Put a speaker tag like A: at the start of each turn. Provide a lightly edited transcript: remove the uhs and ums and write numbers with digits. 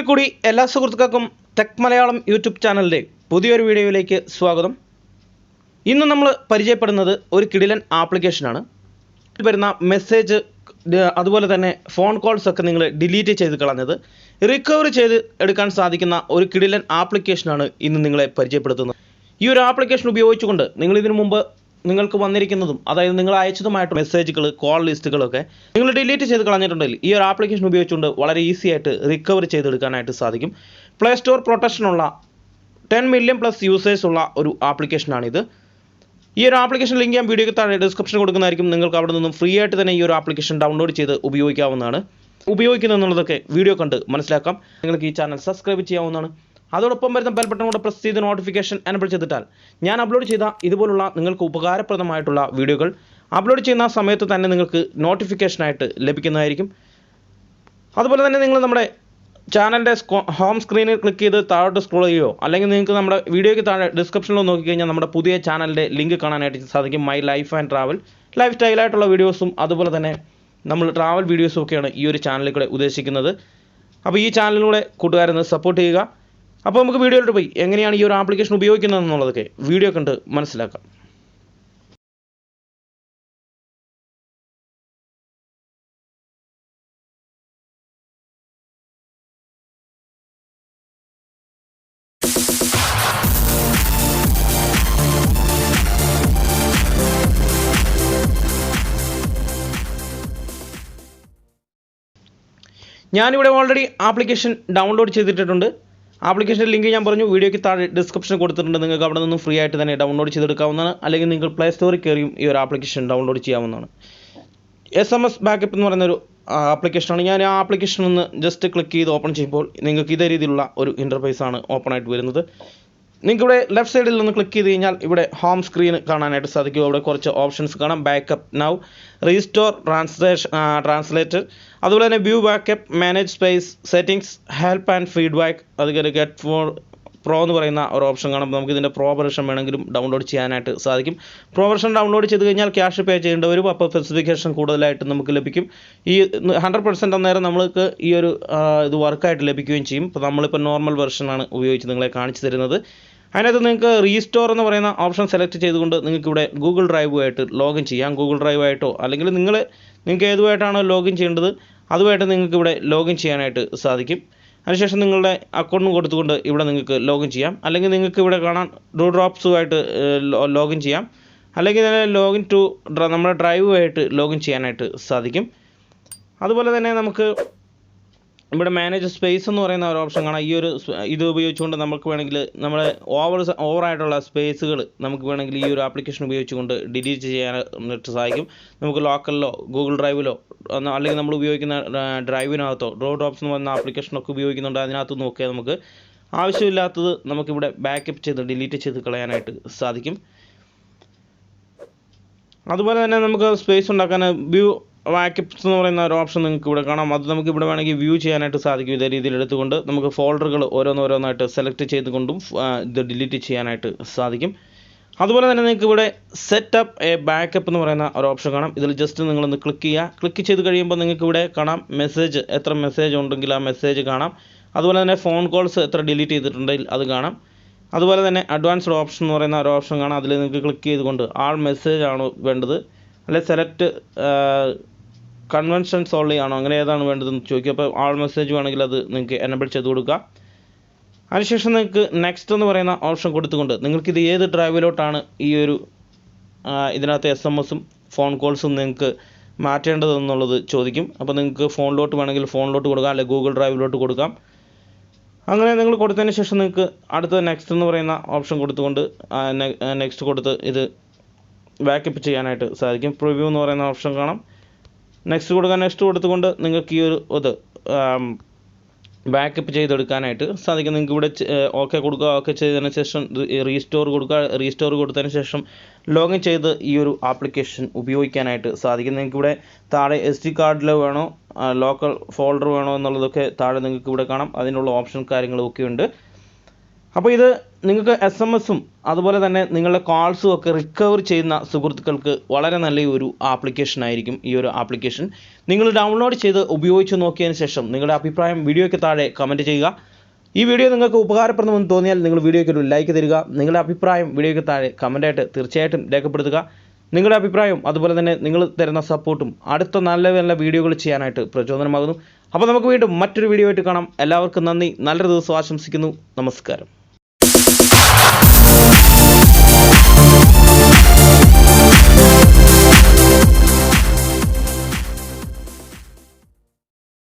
A: കൂടി എല്ലാ സുഹൃത്തുക്കൾക്കും ടെക് മലയാളം യൂട്യൂബ് ചാനലിൻ്റെ പുതിയൊരു വീഡിയോയിലേക്ക് സ്വാഗതം. ഇന്ന് നമ്മൾ പരിചയപ്പെടുന്നത് ഒരു കിടിലൻ ആപ്ലിക്കേഷനാണ്. വരുന്ന മെസ്സേജ് അതുപോലെ തന്നെ ഫോൺ കോൾസ് ഒക്കെ നിങ്ങൾ ഡിലീറ്റ് ചെയ്ത് കളഞ്ഞത് റിക്കവർ ചെയ്ത് എടുക്കാൻ സാധിക്കുന്ന ഒരു കിടിലൻ ആപ്ലിക്കേഷനാണ് ഇന്ന് നിങ്ങളെ പരിചയപ്പെടുത്തുന്നത്. ഈ ഒരു ആപ്ലിക്കേഷൻ ഉപയോഗിച്ചുകൊണ്ട് നിങ്ങൾ ഇതിനു മുമ്പ് നിങ്ങൾക്ക് വന്നിരിക്കുന്നതും അതായത് നിങ്ങൾ അയച്ചതുമായിട്ട് മെസ്സേജുകൾ കോൾ ലിസ്റ്റുകളൊക്കെ നിങ്ങൾ ഡിലീറ്റ് ചെയ്ത് കളഞ്ഞിട്ടുണ്ടെങ്കിൽ ഈ ഒരു ആപ്ലിക്കേഷൻ ഉപയോഗിച്ചുകൊണ്ട് വളരെ ഈസി ആയിട്ട് റിക്കവർ ചെയ്തെടുക്കാനായിട്ട് സാധിക്കും. പ്ലേ സ്റ്റോർ പ്രൊട്ടക്ഷനുള്ള 10 മില്യൺ പ്ലസ് യൂസേഴ്സ് ഉള്ള ഒരു ആപ്ലിക്കേഷനാണിത്. ഈ ഒരു ആപ്ലിക്കേഷൻ ലിങ്ക് ഞാൻ വീഡിയോയ്ക്ക് താഴെ ഡിസ്ക്രിപ്ഷൻ കൊടുക്കുന്നതായിരിക്കും. നിങ്ങൾക്ക് അവിടെ നിന്നും ഫ്രീ ആയിട്ട് തന്നെ ഈ ഒരു ആപ്ലിക്കേഷൻ ഡൗൺലോഡ് ചെയ്ത് ഉപയോഗിക്കാവുന്നതാണ്. ഉപയോഗിക്കുന്നതെന്നുള്ളതൊക്കെ വീഡിയോ കണ്ട് മനസ്സിലാക്കാം. നിങ്ങൾക്ക് ഈ ചാനൽ സബ്സ്ക്രൈബ് ചെയ്യാവുന്നതാണ്. അതോടൊപ്പം വരുന്ന ബെൽ ബട്ടൺ കൂടെ പ്രസ് ചെയ്ത് നോട്ടിഫിക്കേഷൻ എനേബിൾ ചെയ്തിട്ടാൽ ഞാൻ അപ്ലോഡ് ചെയ്ത ഇതുപോലുള്ള നിങ്ങൾക്ക് ഉപകാരപ്രദമായിട്ടുള്ള വീഡിയോകൾ അപ്ലോഡ് ചെയ്യുന്ന സമയത്ത് തന്നെ നിങ്ങൾക്ക് നോട്ടിഫിക്കേഷനായിട്ട് ലഭിക്കുന്നതായിരിക്കും. അതുപോലെ തന്നെ നിങ്ങൾ നമ്മുടെ ചാനലിൻ്റെ ഹോം സ്ക്രീനിൽ ക്ലിക്ക് ചെയ്ത് താഴോട്ട് സ്ക്രോൾ ചെയ്യുകയോ അല്ലെങ്കിൽ നിങ്ങൾക്ക് നമ്മുടെ വീഡിയോയ്ക്ക് താഴെ ഡിസ്ക്രിപ്ഷനിലോ നോക്കിക്കഴിഞ്ഞാൽ നമ്മുടെ പുതിയ ചാനലിൻ്റെ ലിങ്ക് കാണാനായിട്ട് സാധിക്കും. My life and travel life സ്റ്റൈലായിട്ടുള്ള വീഡിയോസും അതുപോലെ തന്നെ നമ്മൾ ട്രാവൽ വീഡിയോസും ഒക്കെയാണ് ഈ ഒരു ചാനലിൽ കൂടെ ഉദ്ദേശിക്കുന്നത്. അപ്പോൾ ഈ ചാനലിലൂടെ കൂട്ടുകാരെന്ന് സപ്പോർട്ട് ചെയ്യുക. അപ്പോൾ നമുക്ക് വീഡിയോയിലോട്ട് പോയി എങ്ങനെയാണ് ഈ ഒരു ആപ്ലിക്കേഷൻ ഉപയോഗിക്കുന്നത് എന്നുള്ളതൊക്കെ വീഡിയോ കണ്ട് മനസ്സിലാക്കാം. ഞാനിവിടെ ഓൾറെഡി ആപ്ലിക്കേഷൻ ഡൗൺലോഡ് ചെയ്തിട്ടുണ്ട്. ആപ്ലിക്കേഷൻ്റെ ലിങ്ക് ഞാൻ പറഞ്ഞു വീഡിയോയ്ക്ക് താഴെ ഡിസ്ക്രിപ്ഷൻ കൊടുത്തിട്ടുണ്ട്. നിങ്ങൾക്ക് അവിടെ നിന്നും ഫ്രീ ആയിട്ട് തന്നെ ഡൗൺലോഡ് ചെയ്തെടുക്കാവുന്നതാണ്. അല്ലെങ്കിൽ നിങ്ങൾ പ്ലേ സ്റ്റോറിൽ കയറിയും ഈ ഒരു ആപ്ലിക്കേഷൻ ഡൗൺലോഡ് ചെയ്യാവുന്നതാണ്. SMS ബാക്കപ്പ് എന്ന് പറയുന്നൊരു ആപ്ലിക്കേഷനാണ്. ഞാൻ ആ ആപ്ലിക്കേഷൻ ഒന്ന് ജസ്റ്റ് ക്ലിക്ക് ചെയ്ത് ഓപ്പൺ ചെയ്യുമ്പോൾ നിങ്ങൾക്ക് ഇതേ രീതിയിലുള്ള ഒരു ഇൻ്റർഫേസാണ് ഓപ്പൺ ആയിട്ട് വരുന്നത്. നിങ്ങൾക്കിവിടെ ലെഫ്റ്റ് സൈഡിൽ നിന്ന് ക്ലിക്ക് ചെയ്ത് കഴിഞ്ഞാൽ ഇവിടെ ഹോം സ്ക്രീൻ കാണാനായിട്ട് സാധിക്കും. അവിടെ കുറച്ച് ഓപ്ഷൻസ് കാണാം. ബാക്കപ്പ് നൗ, റീസ്റ്റോർ, ട്രാൻസ്ലേറ്റർ, അതുപോലെ തന്നെ view backup, manage space, settings, help and feedback, അതുപോലെ ഗെറ്റ് ഫോർ പ്രോ എന്ന് പറയുന്ന ഒരു ഓപ്ഷൻ കാണും. നമുക്ക് ഇതിൻ്റെ പ്രോ വെർഷൻ വേണമെങ്കിലും ഡൗൺലോഡ് ചെയ്യാനായിട്ട് സാധിക്കും. പ്രോ വെർഷൻ ഡൗൺലോഡ് ചെയ്ത് കഴിഞ്ഞാൽ ക്യാഷ് പേ ചെയ്യേണ്ടി വരും. അപ്പോൾ സ്പെസിഫിക്കേഷൻ കൂടുതലായിട്ട് നമുക്ക് ലഭിക്കും. ഈ 100% അന്നേരം നമ്മൾക്ക് ഈ ഒരു ഇത് വർക്കായിട്ട് ലഭിക്കുകയും ചെയ്യും. ഇപ്പോൾ നമ്മളിപ്പോൾ നോർമൽ വെർഷനാണ് ഉപയോഗിച്ച് നിങ്ങളെ കാണിച്ചു തരുന്നത്. അതിനകത്ത് നിങ്ങൾക്ക് റീസ്റ്റോർ എന്ന് പറയുന്ന ഓപ്ഷൻ സെലക്ട് ചെയ്തുകൊണ്ട് നിങ്ങൾക്ക് ഇവിടെ ഗൂഗിൾ ഡ്രൈവുമായിട്ട് ലോഗിൻ ചെയ്യാം. ഗൂഗിൾ ഡ്രൈവായിട്ടോ അല്ലെങ്കിൽ നിങ്ങൾക്ക് ഏതുമായിട്ടാണോ ലോഗിൻ ചെയ്യേണ്ടത് അതുമായിട്ട് നിങ്ങൾക്ക് ഇവിടെ ലോഗിൻ ചെയ്യാനായിട്ട് സാധിക്കും. അതിനുശേഷം നിങ്ങളുടെ അക്കൗണ്ട് കൊടുത്തുകൊണ്ട് ഇവിടെ നിങ്ങൾക്ക് ലോഗിൻ ചെയ്യാം. അല്ലെങ്കിൽ നിങ്ങൾക്ക് ഇവിടെ കാണാൻ ഡ്രോപ്സുമായിട്ട് ലോഗിൻ ചെയ്യാം. അല്ലെങ്കിൽ ലോഗിൻ ടു നമ്മുടെ ഡ്രൈവുമായിട്ട് ലോഗിൻ ചെയ്യാനായിട്ട് സാധിക്കും. അതുപോലെ തന്നെ നമുക്ക് ഇവിടെ മാനേജ് സ്പേസ് എന്ന് പറയുന്ന ഒരു ഓപ്ഷൻ കാണാം. ഈ ഒരു ഇത് ഉപയോഗിച്ചുകൊണ്ട് നമുക്ക് വേണമെങ്കിൽ നമ്മുടെ ഓവറായിട്ടുള്ള സ്പേസുകൾ നമുക്ക് വേണമെങ്കിൽ ഈ ഒരു ആപ്ലിക്കേഷൻ ഉപയോഗിച്ചുകൊണ്ട് ഡിലീറ്റ് ചെയ്യാനായിട്ട് സാധിക്കും. നമുക്ക് ലോക്കലിലോ ഗൂഗിൾ ഡ്രൈവിലോ അല്ലെങ്കിൽ നമ്മൾ ഉപയോഗിക്കുന്ന ഡ്രൈവിനകത്തോ ഡ്രോപ്സ് എന്ന് പറയുന്ന ആപ്ലിക്കേഷനൊക്കെ ഉപയോഗിക്കുന്നുണ്ട്. അതിനകത്ത് നോക്കിയാൽ നമുക്ക് ആവശ്യമില്ലാത്തത് നമുക്കിവിടെ ബാക്കപ്പ് ചെയ്ത് ഡിലീറ്റ് ചെയ്ത് കളയാനായിട്ട് സാധിക്കും. അതുപോലെ തന്നെ നമുക്ക് സ്പേസ് ഉണ്ടാക്കാൻ വ്യൂ ബാക്കപ്സ് എന്ന് പറയുന്ന ഒരു ഓപ്ഷൻ നിങ്ങൾക്ക് ഇവിടെ കാണാം. അത് നമുക്ക് ഇവിടെ വേണമെങ്കിൽ വ്യൂ ചെയ്യാനായിട്ട് സാധിക്കും. ഇതേ രീതിയിൽ എടുത്തുകൊണ്ട് നമുക്ക് ഫോൾഡറുകൾ ഓരോന്നോരോന്നായിട്ട് സെലക്ട് ചെയ്തുകൊണ്ടും ഇത് ഡിലീറ്റ് ചെയ്യാനായിട്ട് സാധിക്കും. അതുപോലെ തന്നെ നിങ്ങൾക്ക് ഇവിടെ സെറ്റപ്പ് എ ബാക്കപ്പ് എന്ന് പറയുന്ന ഒരു ഓപ്ഷൻ കാണാം. ഇതിൽ ജസ്റ്റ് നിങ്ങളൊന്ന് ക്ലിക്ക് ചെയ്യുക. ക്ലിക്ക് ചെയ്ത് കഴിയുമ്പോൾ നിങ്ങൾക്ക് ഇവിടെ കാണാം മെസ്സേജ്, എത്ര മെസ്സേജ് ഉണ്ടെങ്കിൽ ആ മെസ്സേജ് കാണാം. അതുപോലെ തന്നെ ഫോൺ കോൾസ് എത്ര ഡിലീറ്റ് ചെയ്തിട്ടുണ്ടെങ്കിൽ അത് കാണാം. അതുപോലെ തന്നെ അഡ്വാൻസ്ഡ് ഓപ്ഷൻ എന്ന് പറയുന്ന ഒരു ഓപ്ഷൻ കാണാം. അതിൽ നിങ്ങൾക്ക് ക്ലിക്ക് ചെയ്തുകൊണ്ട് ആൾ മെസ്സേജ് ആണോ വേണ്ടത് അല്ലെങ്കിൽ സെലക്ട് കൺവെൻഷൻസ് ഓൺലി ആണോ അങ്ങനെ ഏതാണ് വേണ്ടതെന്ന് ചോദിക്കുക. അപ്പോൾ ആൾ മെസ്സേജ് വേണമെങ്കിൽ അത് നിങ്ങൾക്ക് എനേബിൾ ചെയ്ത് കൊടുക്കുക. അതിനുശേഷം നിങ്ങൾക്ക് നെക്സ്റ്റ് എന്ന് പറയുന്ന ഓപ്ഷൻ കൊടുത്തുകൊണ്ട് നിങ്ങൾക്കിത് ഏത് ഡ്രൈവിലോട്ടാണ് ഈ ഒരു ഇതിനകത്ത് SMS-ഉം ഫോൺ കോൾസും നിങ്ങൾക്ക് മാറ്റേണ്ടതെന്നുള്ളത് ചോദിക്കും. അപ്പോൾ നിങ്ങൾക്ക് ഫോണിലോട്ട് വേണമെങ്കിൽ ഫോണിലോട്ട് കൊടുക്കാം, അല്ലെങ്കിൽ ഗൂഗിൾ ഡ്രൈവിലോട്ട് കൊടുക്കാം. അങ്ങനെ നിങ്ങൾ കൊടുത്തതിന് ശേഷം നിങ്ങൾക്ക് അടുത്ത നെക്സ്റ്റ് എന്ന് പറയുന്ന ഓപ്ഷൻ കൊടുത്തുകൊണ്ട് നെക്സ്റ്റ് കൊടുത്ത് ഇത് ബാക്കപ്പ് ചെയ്യാനായിട്ട് സാധിക്കും. പ്രിവ്യൂ എന്ന് പറയുന്ന ഓപ്ഷൻ കാണാം. നെക്സ്റ്റ് കൊടുക്കാൻ നെക്സ്റ്റ് കൊടുത്തുകൊണ്ട് നിങ്ങൾക്ക് ഈ ഒരു ഇത് ബാക്കപ്പ് ചെയ്തെടുക്കാനായിട്ട് സാധിക്കും. നിങ്ങൾക്ക് ഇവിടെ ഓക്കെ കൊടുക്കുക. ഓക്കെ ചെയ്തതിന് ശേഷം റീസ്റ്റോർ കൊടുക്കുക. റീസ്റ്റോർ കൊടുത്തതിന് ശേഷം ലോഗിൻ ചെയ്ത് ഈ ഒരു ആപ്ലിക്കേഷൻ ഉപയോഗിക്കാനായിട്ട് സാധിക്കും. നിങ്ങൾക്ക് ഇവിടെ താഴെ SD കാർഡിൽ വേണോ ലോക്കൽ ഫോൾഡർ വേണോ എന്നുള്ളതൊക്കെ താഴെ നിങ്ങൾക്ക് ഇവിടെ കാണാം. അതിനുള്ള ഓപ്ഷൻ കാര്യങ്ങളൊക്കെ ഉണ്ട്. അപ്പോൾ ഇത് നിങ്ങൾക്ക് SMS-ഉം അതുപോലെ തന്നെ നിങ്ങളുടെ കോൾസും ഒക്കെ റിക്കവർ ചെയ്യുന്ന സുഹൃത്തുക്കൾക്ക് വളരെ നല്ല ഒരു ആപ്ലിക്കേഷൻ ആയിരിക്കും ഈ ഒരു ആപ്ലിക്കേഷൻ. നിങ്ങൾ ഡൗൺലോഡ് ചെയ്ത് ഉപയോഗിച്ച് നോക്കിയതിന് ശേഷം നിങ്ങളുടെ അഭിപ്രായം വീഡിയോയ്ക്ക് താഴെ കമൻറ്റ് ചെയ്യുക. ഈ വീഡിയോ നിങ്ങൾക്ക് ഉപകാരപ്രദമെന്ന് തോന്നിയാൽ നിങ്ങൾ വീഡിയോയ്ക്ക് ഒരു ലൈക്ക് തരിക. നിങ്ങളുടെ അഭിപ്രായം വീഡിയോയ്ക്ക് താഴെ കമൻറ്റായിട്ട് തീർച്ചയായിട്ടും രേഖപ്പെടുത്തുക. നിങ്ങളുടെ അഭിപ്രായവും അതുപോലെ തന്നെ നിങ്ങൾ തരുന്ന സപ്പോർട്ടും അടുത്ത നല്ല നല്ല വീഡിയോകൾ ചെയ്യാനായിട്ട് പ്രചോദനമാകുന്നു. അപ്പോൾ നമുക്ക് വീണ്ടും മറ്റൊരു വീഡിയോ ആയിട്ട് കാണാം. എല്ലാവർക്കും നന്ദി. നല്ലൊരു ദിവസം ആശംസിക്കുന്നു. നമസ്കാരം.